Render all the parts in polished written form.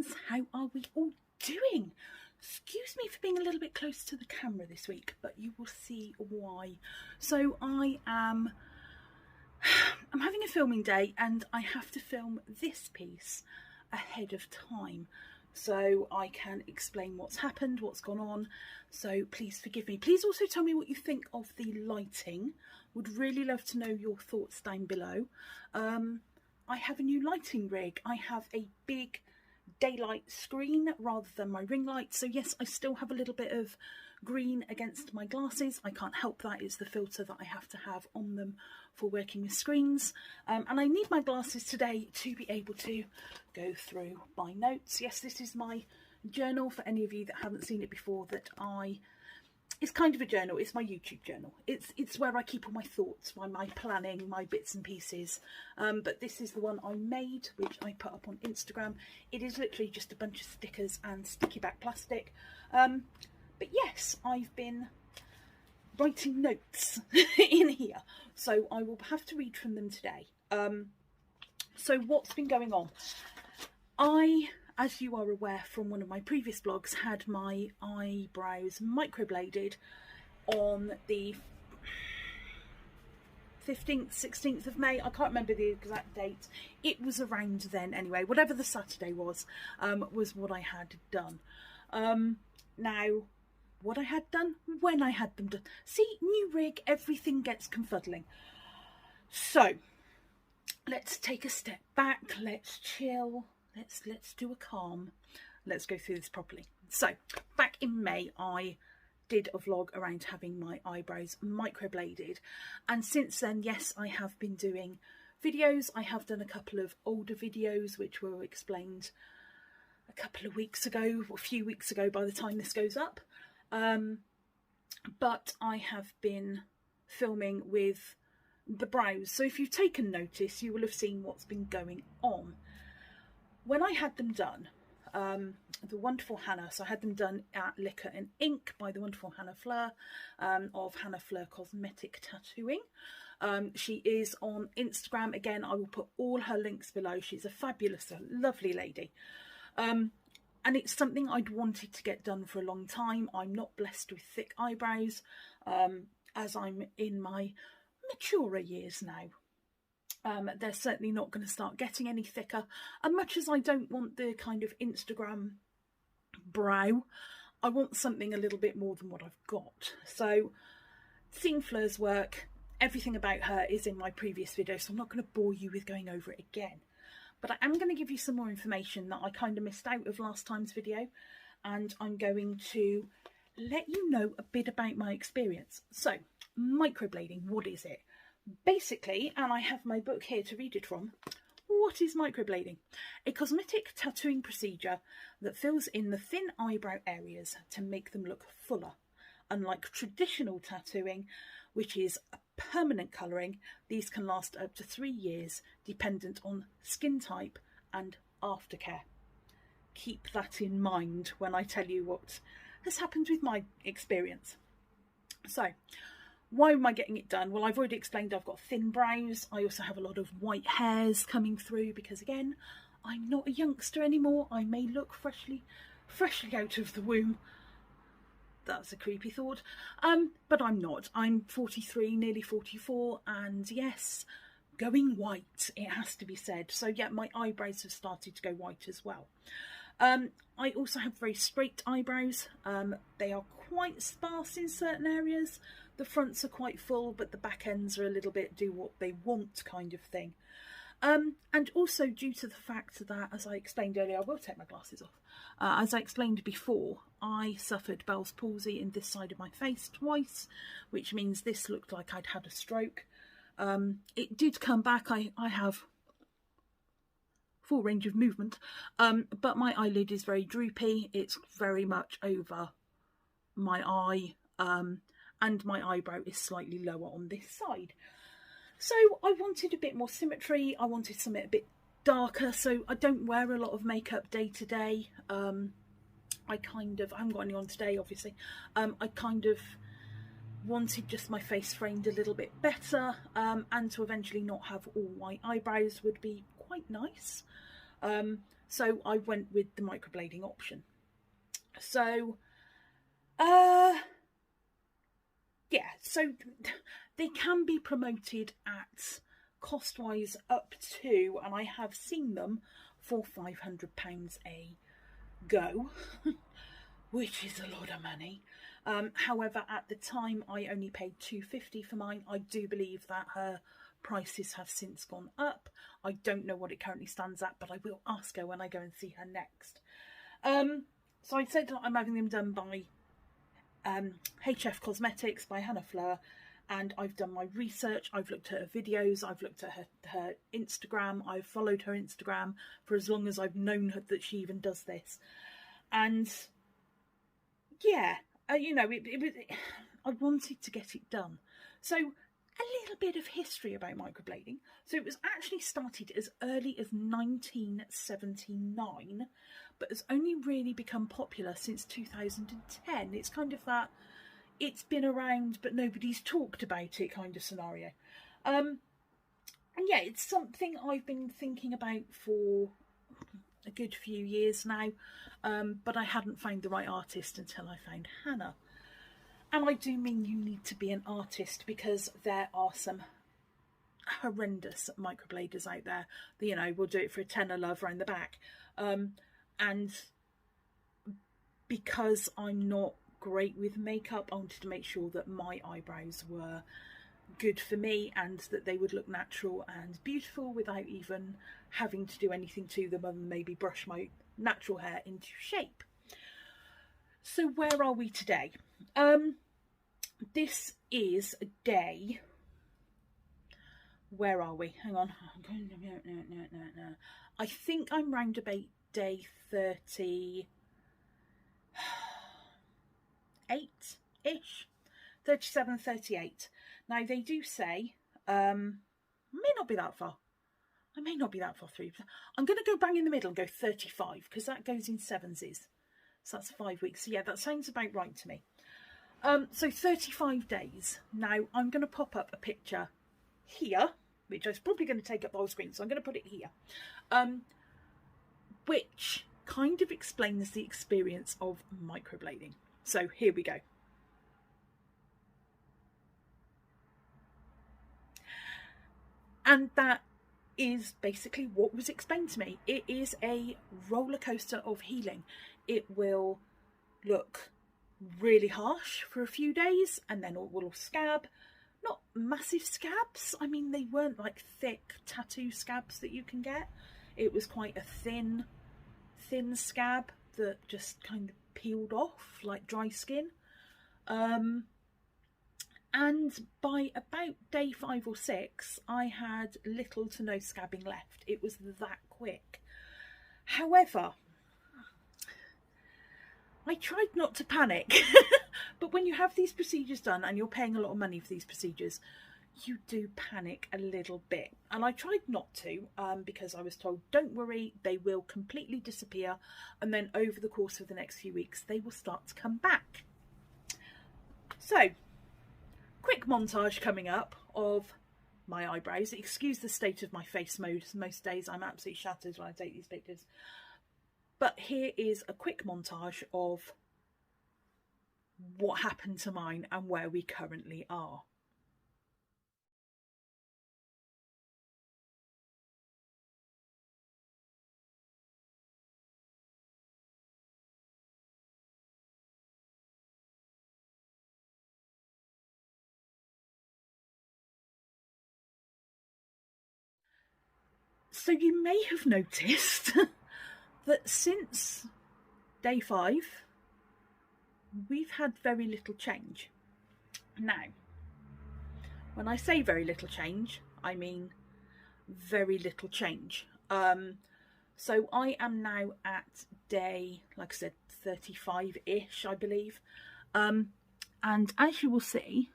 friends, how are we all doing? Excuse me for being a little bit close to the camera this week, but you will see why. So I'm having a filming day and I have to film this piece ahead of time so I can explain what's happened, what's gone on, so please forgive me. Please also tell me what you think of the lighting. Would really love to know your thoughts down below. I have a new lighting rig. I have a big daylight screen rather than my ring light, so yes, I still have a little bit of green against my glasses. I can't help that, it's the filter that I have to have on them for working with screens, and I need my glasses today to be able to go through my notes. Yes, this is my journal for any of you that haven't seen it before. It's kind of a journal. It's my YouTube journal. It's where I keep all my thoughts, my planning, my bits and pieces. But this is the one I made, which I put up on Instagram. It is literally just a bunch of stickers and sticky back plastic. But yes, I've been writing notes in here, so I will have to read from them today. So what's been going on? As you are aware from one of my previous vlogs, had my eyebrows microbladed on the 15th, 16th of May. I can't remember the exact date. It was around then anyway. Whatever the Saturday was what I had done. Now, what I had done, when I had them done. See, new rig, everything gets confuddling. So, let's take a step back, let's chill. Let's do a calm. Let's go through this properly. So, back in May, I did a vlog around having my eyebrows microbladed. And since then, yes, I have been doing videos. I have done a couple of older videos, which were explained a couple of weeks ago, or a few weeks ago by the time this goes up. But I have been filming with the brows. So if you've taken notice, you will have seen what's been going on. When I had them done, the wonderful Hannah, so I had them done at Liquor and Ink by the wonderful Hannah Fleur of Hannah Fleur Cosmetic Tattooing. She is on Instagram. Again, I will put all her links below. She's a fabulous, lovely lady. And it's something I'd wanted to get done for a long time. I'm not blessed with thick eyebrows, as I'm in my maturer years now. They're certainly not going to start getting any thicker, and much as I don't want the kind of Instagram brow, I want something a little bit more than what I've got. So seeing Fleur's work, everything about her is in my previous video, so I'm not going to bore you with going over it again, but I am going to give you some more information that I kind of missed out of last time's video, and I'm going to let you know a bit about my experience. So microblading, what is it? Basically, and I have my book here to read it from, what is microblading? A cosmetic tattooing procedure that fills in the thin eyebrow areas to make them look fuller. Unlike traditional tattooing, which is a permanent colouring, these can last up to 3 years, dependent on skin type and aftercare. Keep that in mind when I tell you what has happened with my experience. So, why am I getting it done? Well, I've already explained I've got thin brows. I also have a lot of white hairs coming through because, again, I'm not a youngster anymore. I may look freshly out of the womb. That's a creepy thought. But I'm not. I'm 43, nearly 44, and yes, going white, it has to be said. So yeah, my eyebrows have started to go white as well. I also have very straight eyebrows. They are quite sparse in certain areas. The fronts are quite full, but the back ends are a little bit do what they want kind of thing. And also due to the fact that, as I explained earlier, I will take my glasses off. As I explained before, I suffered Bell's palsy in this side of my face twice, which means this looked like I'd had a stroke. It did come back. I have full range of movement, but my eyelid is very droopy. It's very much over my eye, and my eyebrow is slightly lower on this side. So I wanted a bit more symmetry. I wanted something a bit darker, so I don't wear a lot of makeup day to day. I haven't got any on today, obviously. I kind of wanted just my face framed a little bit better, and to eventually not have all white eyebrows would be quite nice. So I went with the microblading option. So, yeah, so they can be promoted at cost-wise up to, and I have seen them for £500 a go, which is a lot of money. However, at the time I only paid £250 for mine. I do believe that her prices have since gone up. I don't know what it currently stands at, but I will ask her when I go and see her next. So I said I'm having them done by HF Cosmetics by Hannah Fleur, and I've done my research. I've looked at her videos, I've looked at her Instagram, I've followed her Instagram for as long as I've known her that she even does this. And yeah, you know, I wanted to get it done. So a little bit of history about microblading. So it was actually started as early as 1979, but has only really become popular since 2010. It's kind of that, it's been around but nobody's talked about it kind of scenario. And yeah, it's something I've been thinking about for a good few years now, but I hadn't found the right artist until I found Hannah. And I do mean you need to be an artist, because there are some horrendous microbladers out there that, you know, will do it for a tenner love round the back. And because I'm not great with makeup, I wanted to make sure that my eyebrows were good for me and that they would look natural and beautiful without even having to do anything to them other than maybe brush my natural hair into shape. So where are we today? This is a day, where are we? Hang on. No. I think I'm round about day 38-ish. 37, 38. Now they do say, may not be that far. I may not be that far through. I'm going to go bang in the middle and go 35, because that goes in sevensies. So that's 5 weeks. So yeah, that sounds about right to me. So 35 days. Now I'm going to pop up a picture here, which is probably going to take up the whole screen, so I'm going to put it here, which kind of explains the experience of microblading. So here we go. And that is basically what was explained to me. It is a roller coaster of healing. It will look really harsh for a few days and then it will scab. Not massive scabs. I mean, they weren't like thick tattoo scabs that you can get. It was quite a thin scab that just kind of peeled off like dry skin. And by about day 5 or 6, I had little to no scabbing left. It was that quick. However, I tried not to panic, but when you have these procedures done and you're paying a lot of money for these procedures, you do panic a little bit. And I tried not to, because I was told, don't worry, they will completely disappear. And then over the course of the next few weeks, they will start to come back. So, quick montage coming up of my eyebrows. Excuse the state of my face mode. Most days I'm absolutely shattered when I take these pictures. But here is a quick montage of what happened to mine and where we currently are. So you may have noticed that since day 5, we've had very little change. Now, when I say very little change, I mean very little change. So I am now at day, like I said, 35-ish, I believe. And as you will see,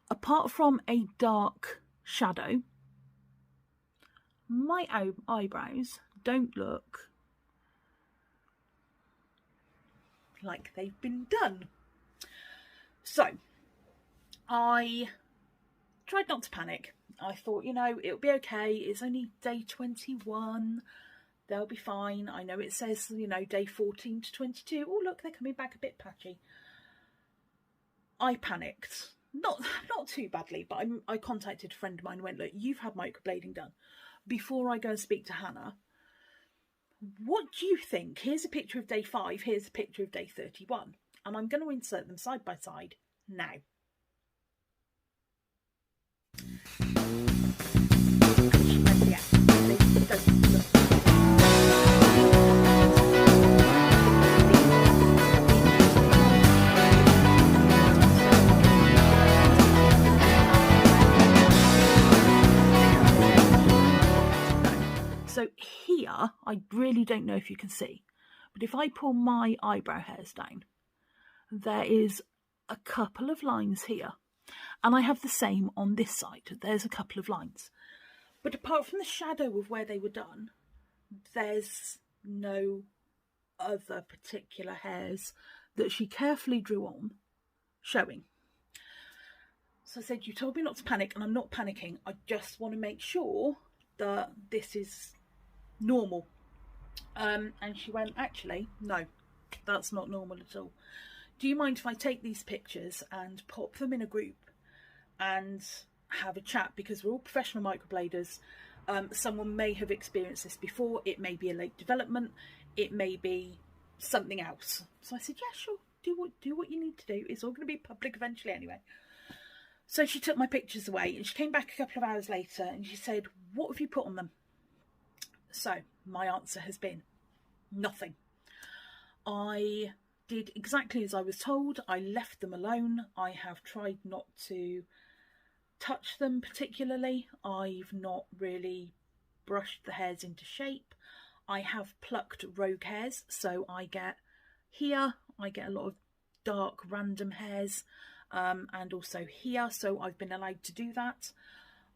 apart from a dark shadow, my eyebrows don't look like they've been done. So I tried not to panic. I thought, you know, it'll be okay. It's only day 21. they'll be fine. I know it says, you know, day 14 to 22. Oh, look, they're coming back a bit patchy. I panicked. Not too badly, but I contacted a friend of mine and went, look, you've had microblading done. Before I go and speak to Hannah, what do you think? Here's a picture of day 5. Here's a picture of day 31. And I'm going to insert them side by side now. Yeah, they don't look. So here, I really don't know if you can see, but if I pull my eyebrow hairs down, there is a couple of lines here. And I have the same on this side. There's a couple of lines. But apart from the shadow of where they were done, there's no other particular hairs that she carefully drew on showing. So I said, you told me not to panic, and I'm not panicking. I just want to make sure that this is normal. And she went, actually, no, that's not normal at all. Do you mind if I take these pictures and pop them in a group and have a chat, because we're all professional microbladers. Someone may have experienced this before. It may be a late development. It may be something else. So I said, yeah, sure, do what you need to do. It's all going to be public eventually anyway. So she took my pictures away and she came back a couple of hours later and she said, what have you put on them? So my answer has been nothing. I did exactly as I was told. I left them alone. I have tried not to touch them particularly. I've not really brushed the hairs into shape. I have plucked rogue hairs, so I get a lot of dark random hairs, and also here, so I've been allowed to do that.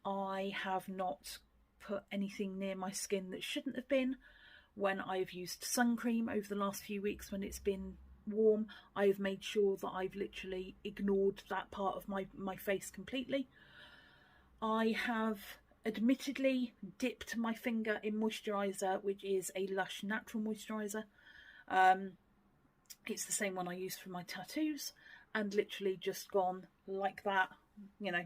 I have not put anything near my skin that shouldn't have been. When I've used sun cream over the last few weeks when it's been warm, I have made sure that I've literally ignored that part of my face completely. I have admittedly dipped my finger in moisturiser, which is a Lush natural moisturiser. It's the same one I use for my tattoos, and literally just gone like that, you know,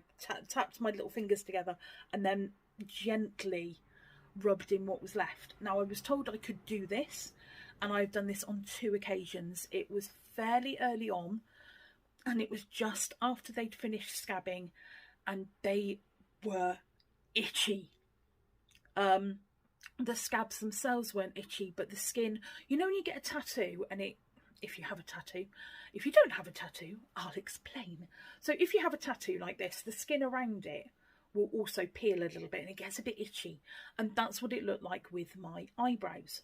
tapped my little fingers together and then gently rubbed in what was left. Now, I was told I could do this, and I've done this on 2 occasions. It was fairly early on, and it was just after they'd finished scabbing, and they were itchy. The scabs themselves weren't itchy, but the skin, you know when you get a tattoo and if you have a tattoo, if you don't have a tattoo, I'll explain. So if you have a tattoo like this, the skin around it will also peel a little bit and it gets a bit itchy, and that's what it looked like with my eyebrows.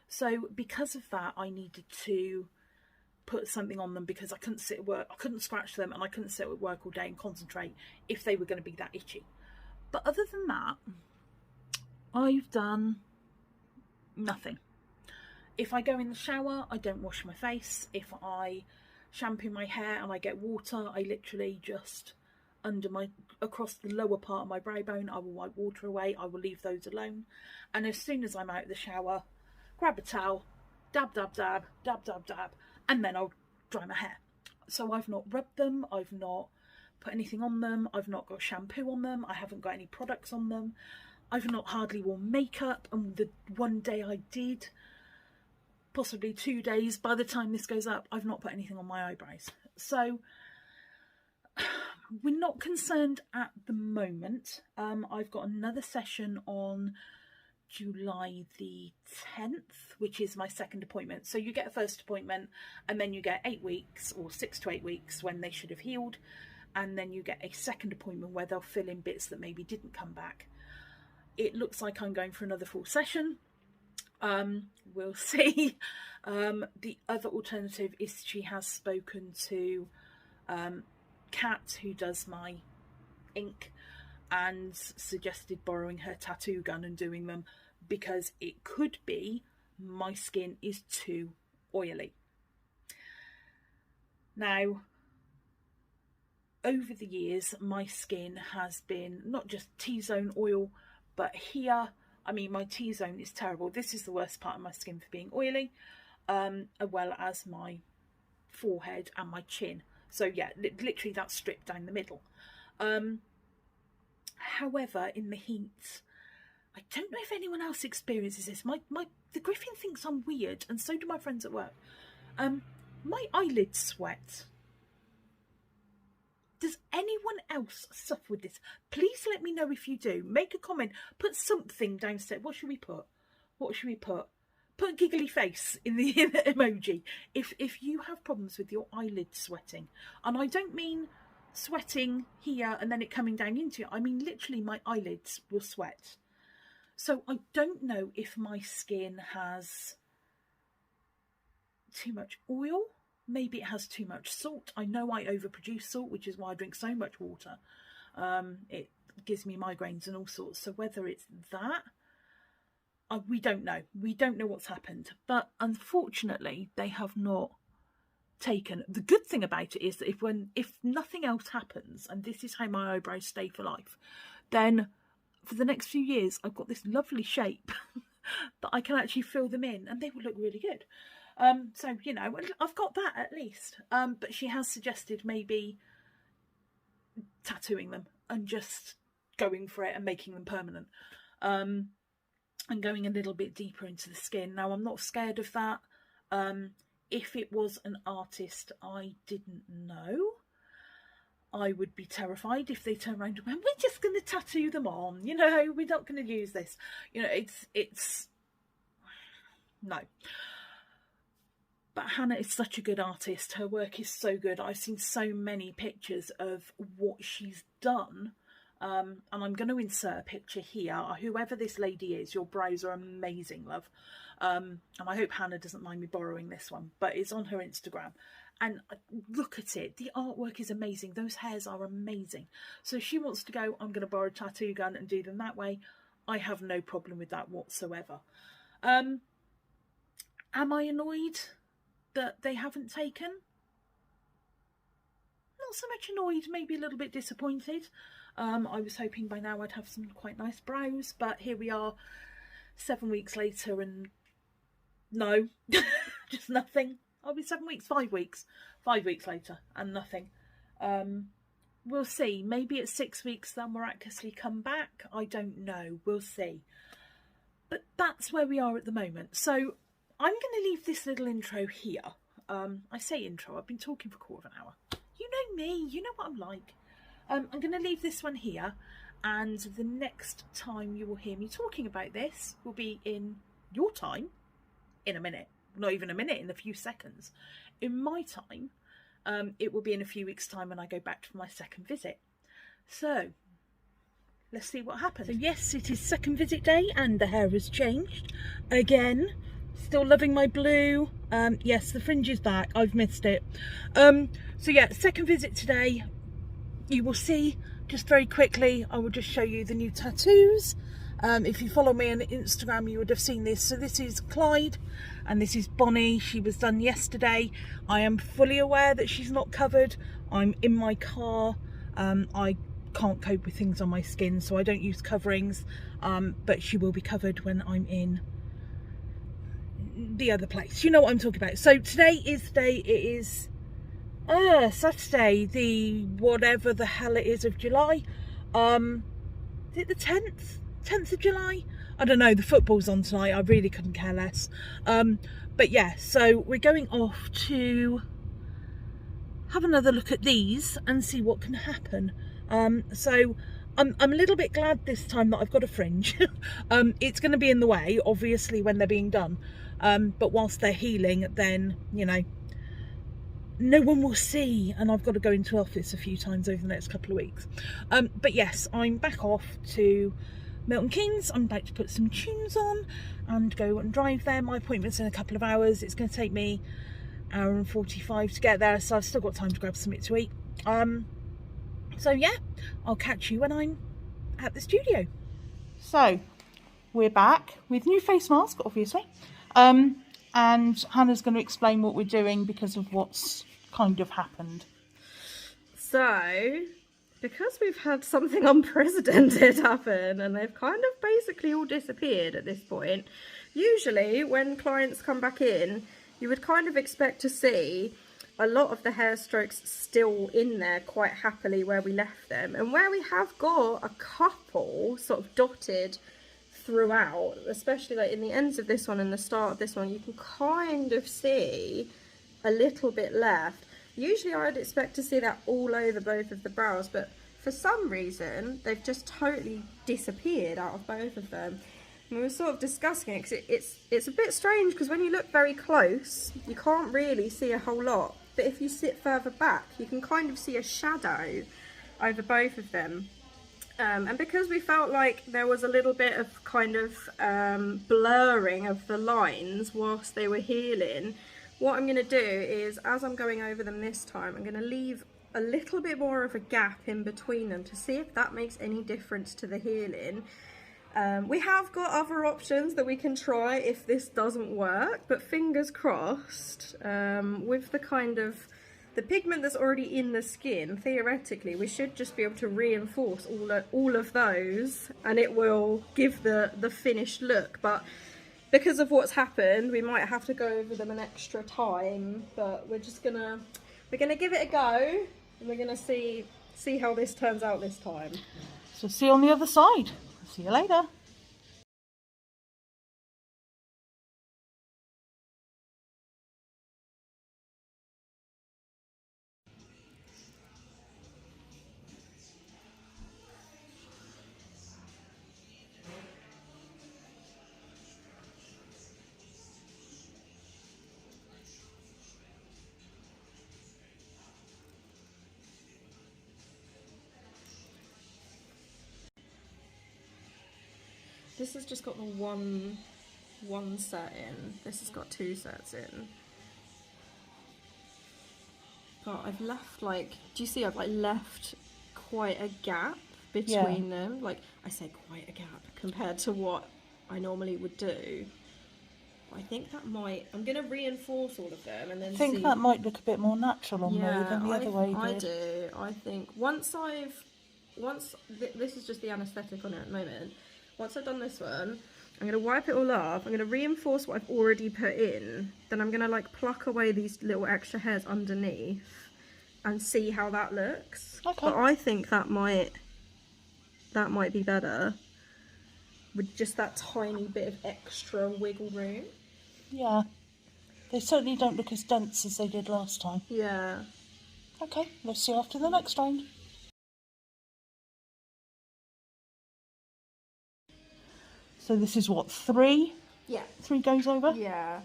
So because of that, I needed to put something on them, because I couldn't sit at work, I couldn't scratch them, and I couldn't sit at work all day and concentrate if they were going to be that itchy. But other than that, I've done nothing. If I go in the shower, I don't wash my face. If I shampoo my hair and I get water, I literally just across the lower part of my brow bone, I will wipe water away. I will leave those alone. And as soon as I'm out of the shower, grab a towel, dab, dab, dab, dab, dab, dab, and then I'll dry my hair. So I've not rubbed them. I've not put anything on them. I've not got shampoo on them. I haven't got any products on them. I've not hardly worn makeup, and the one day I did, possibly 2 days, by the time this goes up, I've not put anything on my eyebrows. So we're not concerned at the moment. I've got another session on July the 10th, which is my second appointment. So you get a first appointment, and then you get 8 weeks or 6 to 8 weeks when they should have healed, and then you get a second appointment where they'll fill in bits that maybe didn't come back. It looks like I'm going for another full session. We'll see. The other alternative is she has spoken to Kat, who does my ink, and suggested borrowing her tattoo gun and doing them, because it could be my skin is too oily. Now, over the years, my skin has been not just T-zone oil, but here I mean, my T-zone is terrible. This is the worst part of my skin for being oily, as well as my forehead and my chin. So yeah, literally that's stripped down the middle. However, in the heat, I don't know if anyone else experiences this. The Griffin thinks I'm weird, and so do my friends at work. My eyelids sweat. Does anyone else suffer with this? Please let me know if you do. Make a comment. Put something downstairs. What should we put? What should we put? Put a giggly face in the emoji if you have problems with your eyelids sweating. And I don't mean sweating here and then it coming down into it. I mean literally my eyelids will sweat. So I don't know if my skin has too much oil. Maybe it has too much salt. I know I overproduce salt, which is why I drink so much water. It gives me migraines and all sorts. So whether it's that, we don't know. We don't know what's happened. But unfortunately, they have not taken. The good thing about it is that if nothing else happens, and this is how my eyebrows stay for life, then for the next few years, I've got this lovely shape that I can actually fill them in, and they will look really good. So, you know, I've got that at least. But she has suggested maybe tattooing them and just going for it and making them permanent. And going a little bit deeper into the skin. Now, I'm not scared of that. If it was an artist I didn't know, I would be terrified if they turn around and went, we're just going to tattoo them on. You know, we're not going to use this. You know, it's no. But Hannah is such a good artist. Her work is so good. I've seen so many pictures of what she's done. And I'm going to insert a picture here. Whoever this lady is, your brows are amazing, love. And I hope Hannah doesn't mind me borrowing this one. But it's on her Instagram. And look at it. The artwork is amazing. Those hairs are amazing. So if she wants to go, I'm going to borrow a tattoo gun and do them that way. I have no problem with that whatsoever. Am I annoyed that they haven't taken? Not so much annoyed, maybe a little bit disappointed. I was hoping by now I'd have some quite nice brows, but here we are 7 weeks later and no, just nothing. I'll be 7 weeks, 5 weeks, 5 weeks later and nothing. We'll see. Maybe at 6 weeks they'll miraculously come back. I don't know. We'll see. But that's where we are at the moment. So I'm going to leave this little intro here. I say intro, I've been talking for a quarter of an hour. You know me, you know what I'm like. I'm going to leave this one here, and the next time you will hear me talking about this will be in your time, in a minute. Not even a minute, in a few seconds. In my time, it will be in a few weeks' time when I go back for my second visit. So, let's see what happens. So yes, it is second visit day, and the hair has changed again. Still loving my blue. Yes, the fringe is back. I've missed it. So yeah, second visit today. You will see just very quickly. I will just show you the new tattoos. If you follow me on Instagram, you would have seen this. So this is Clyde and this is Bonnie. She was done yesterday. I am fully aware that she's not covered. I'm in my car. I can't cope with things on my skin, so I don't use coverings. But she will be covered when I'm in the other place. You know what I'm talking about. So today is the day. It is Saturday, the whatever the hell it is of July. Is it the 10th of July? I don't know, the football's on tonight. I really couldn't care less. But yeah, so we're going off to have another look at these and see what can happen. So I'm a little bit glad this time that I've got a fringe. It's going to be in the way, obviously, when they're being done. But whilst they're healing, then, you know, no one will see, and I've got to go into office a few times over the next couple of weeks. But yes, I'm back off to Milton Keynes. I'm about to put some tunes on and go and drive there. My appointment's in a couple of hours. It's going to take me an hour and 45 to get there, so I've still got time to grab something to eat. So yeah, I'll catch you when I'm at the studio. So we're back with new face mask, obviously. And Hannah's going to explain what we're doing because of what's kind of happened. So because we've had something unprecedented happen and they've kind of basically all disappeared at this point, usually when clients come back in, you would kind of expect to see a lot of the hair strokes still in there quite happily where we left them. And where we have got a couple sort of dotted throughout, especially like in the ends of this one and the start of this one, you can kind of see a little bit left. Usually I'd expect to see that all over both of the brows, but for some reason they've just totally disappeared out of both of them. And we were sort of discussing it because it's a bit strange, because when you look very close you can't really see a whole lot, but if you sit further back you can kind of see a shadow over both of them. And because we felt like there was a little bit of kind of blurring of the lines whilst they were healing, what I'm going to do is, as I'm going over them this time, I'm going to leave a little bit more of a gap in between them to see if that makes any difference to the healing. We have got other options that we can try if this doesn't work, but fingers crossed, with the kind of the pigment that's already in the skin, theoretically we should just be able to reinforce all of those and it will give the finished look. But because of what's happened, we might have to go over them an extra time, but we're gonna give it a go and we're gonna see how this turns out this time. So see you on the other side. See you later. This has just got the one set in. This has got 2 sets in. But I've left, like, do you see I've like left quite a gap between them? Like, I say quite a gap compared to what I normally would do. I think that might, I'm going to reinforce all of them and then I think that might look a bit more natural on me than the other way I did. do. I think this is just the anaesthetic on it at the moment. Once I've done this one, I'm going to wipe it all off, I'm going to reinforce what I've already put in, then I'm going to like pluck away these little extra hairs underneath and see how that looks. Okay. But I think that might be better with just that tiny bit of extra wiggle room. Yeah. They certainly don't look as dense as they did last time. Yeah. Okay, let's see after the next round. So this is what, 3? Yeah. 3 goes over? Yeah.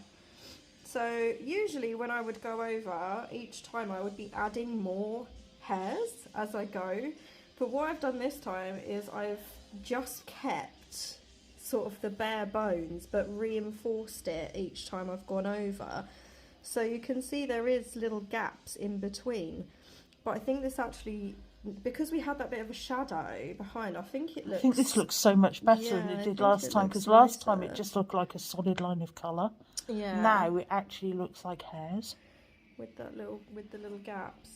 So usually when I would go over, each time I would be adding more hairs as I go. But what I've done this time is I've just kept sort of the bare bones but reinforced it each time I've gone over. So you can see there is little gaps in between. But I think this actually, because we had that bit of a shadow behind, I think it looks... I think this looks so much better than it did last time, because last time it just looked like a solid line of colour. Yeah. Now it actually looks like hairs. With the little gaps.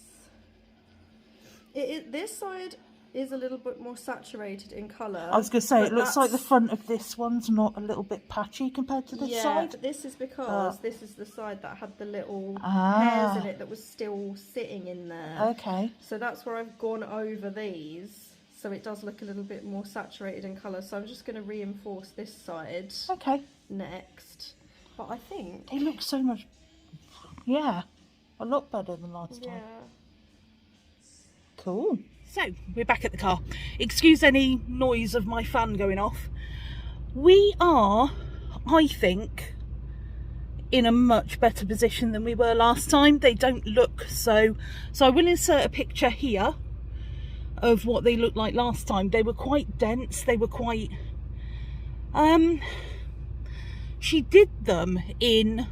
This side is a little bit more saturated in colour. I was going to say, it looks like the front of this one's not a little bit patchy compared to this side. But this is because this is the side that had the little hairs in it that was still sitting in there. Okay. So that's where I've gone over these, so it does look a little bit more saturated in colour. So I'm just going to reinforce this side next. But I think... They look so much... Yeah, a lot better than last time. Cool. So, we're back at the car. Excuse any noise of my fan going off. We are, I think, in a much better position than we were last time. They don't look so... So I will insert a picture here of what they looked like last time. They were quite dense. They were quite... She did them in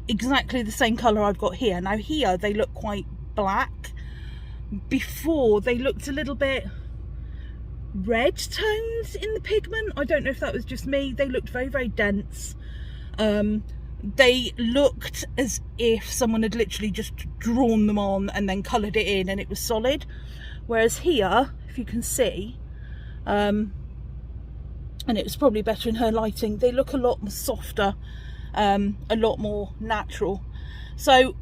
exactly the same colour I've got here. Now here they look quite black. Before they looked a little bit red tones in the pigment. I don't know if that was just me. They looked very, very dense. They looked as if someone had literally just drawn them on and then coloured it in and it was solid. Whereas here, if you can see, and it was probably better in her lighting, they look a lot more softer, a lot more natural. So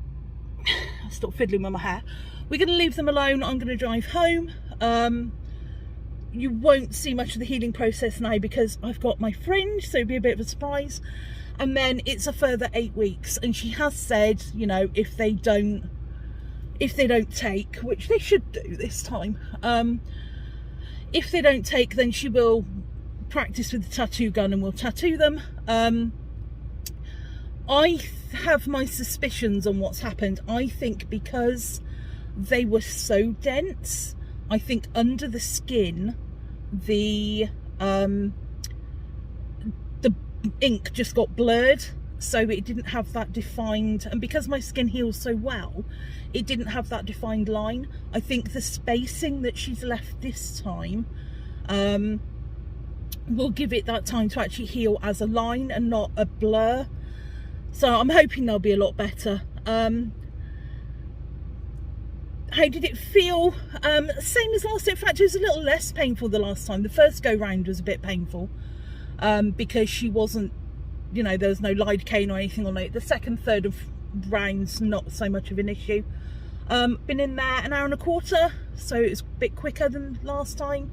I'll stop fiddling with my hair. We're going to leave them alone. I'm going to drive home. You won't see much of the healing process now because I've got my fringe, so it'll be a bit of a surprise. And then it's a further 8 weeks, and she has said, you know, if they don't take, which they should do this time, if they don't take, then she will practice with the tattoo gun and we'll tattoo them. I have my suspicions on what's happened. I think because they were so dense, I think under the skin the ink just got blurred, so it didn't have that defined, and because my skin heals so well, it didn't have that defined line. I think the spacing that she's left this time will give it that time to actually heal as a line and not a blur. So I'm hoping they'll be a lot better. How did it feel? Same as last. In fact, it was a little less painful the last time. The first go round was a bit painful because she wasn't, you know, there was no lidocaine or anything on it. The second, third of rounds, not so much of an issue. Been in there an hour and a quarter, so it was a bit quicker than last time.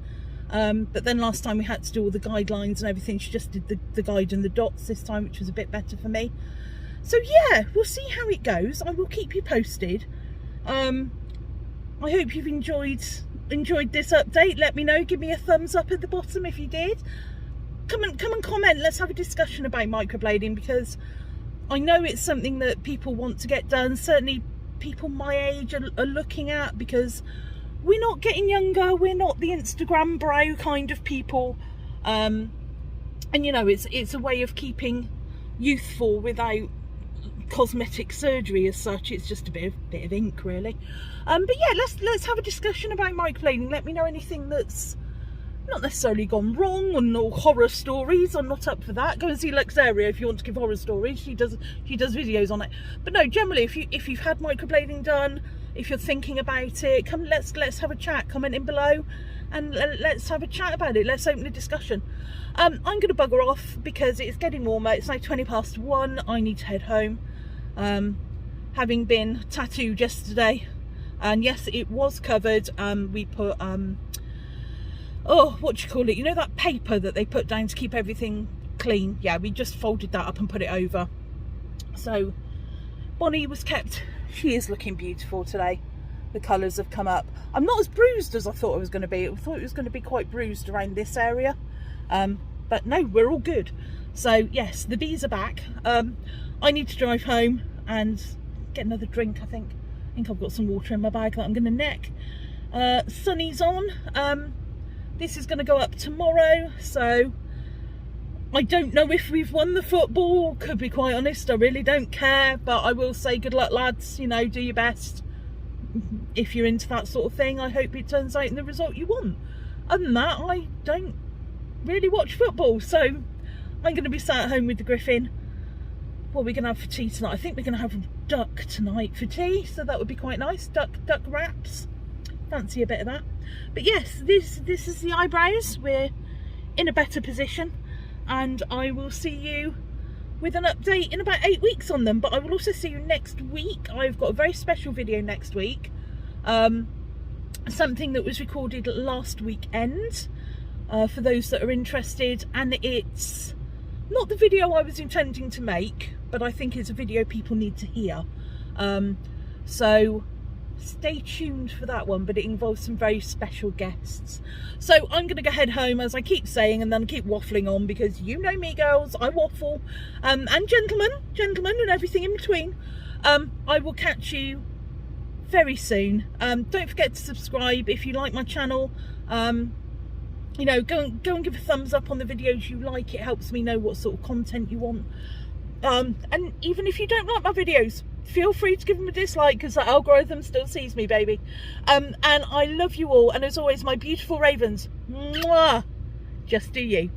But then last time we had to do all the guidelines and everything. She just did the guide and the dots this time, which was a bit better for me. So yeah, we'll see how it goes. I will keep you posted. I hope you've enjoyed this update. Let me know, give me a thumbs up at the bottom if you did. Come and comment. Let's have a discussion about microblading, because I know it's something that people want to get done. Certainly people my age are looking at, because we're not getting younger. We're not the Instagram brow kind of people, and you know, it's a way of keeping youthful without cosmetic surgery as such. It's just a bit of ink, really. But yeah, let's have a discussion about microblading. Let me know anything that's not necessarily gone wrong, or no horror stories. I'm not up for that. Go and see Luxaria if you want to give horror stories. She does videos on it. But no, generally, if you've had microblading done, if you're thinking about it, come, let's have a chat. Comment in below and let's have a chat about it. Let's open a discussion. I'm going to bugger off because it's getting warmer. It's now 1:20. I need to head home. Having been tattooed yesterday, and yes, it was covered. We put oh, what do you call it, you know, that paper that they put down to keep everything clean? Yeah, we just folded that up and put it over. So Bonnie was kept. She is looking beautiful today. The colours have come up. I'm not as bruised as I thought I was going to be. I thought it was going to be quite bruised around this area, but no, we're all good. So yes, the bees are back. I need to drive home and get another drink. I think I've got some water in my bag that I'm going to neck. Sunny's on. This is going to go up tomorrow, so I don't know if we've won the football. Could be quite honest, I really don't care, but I will say good luck, lads. You know, do your best. If you're into that sort of thing, I hope it turns out in the result you want. Other than that, I don't really watch football, so I'm going to be sat at home with the Griffin. What are we going to have for tea tonight? I think we're going to have duck tonight for tea, so that would be quite nice. Duck wraps. Fancy a bit of that. But yes, this is the eyebrows. We're in a better position, and I will see you with an update in about 8 weeks on them. But I will also see you next week. I've got a very special video next week, something that was recorded last weekend, for those that are interested, and it's not the video I was intending to make, but I think it's a video people need to hear. So stay tuned for that one, but it involves some very special guests. So I'm going to go head home, as I keep saying, and then keep waffling on, because you know me, girls, I waffle, and gentlemen and everything in between. I will catch you very soon. Don't forget to subscribe if you like my channel. You know, go and give a thumbs up on the videos you like. It helps me know what sort of content you want. And even if you don't like my videos, feel free to give them a dislike, because the algorithm still sees me, baby. And I love you all, and as always, my beautiful ravens, mwah, just do you.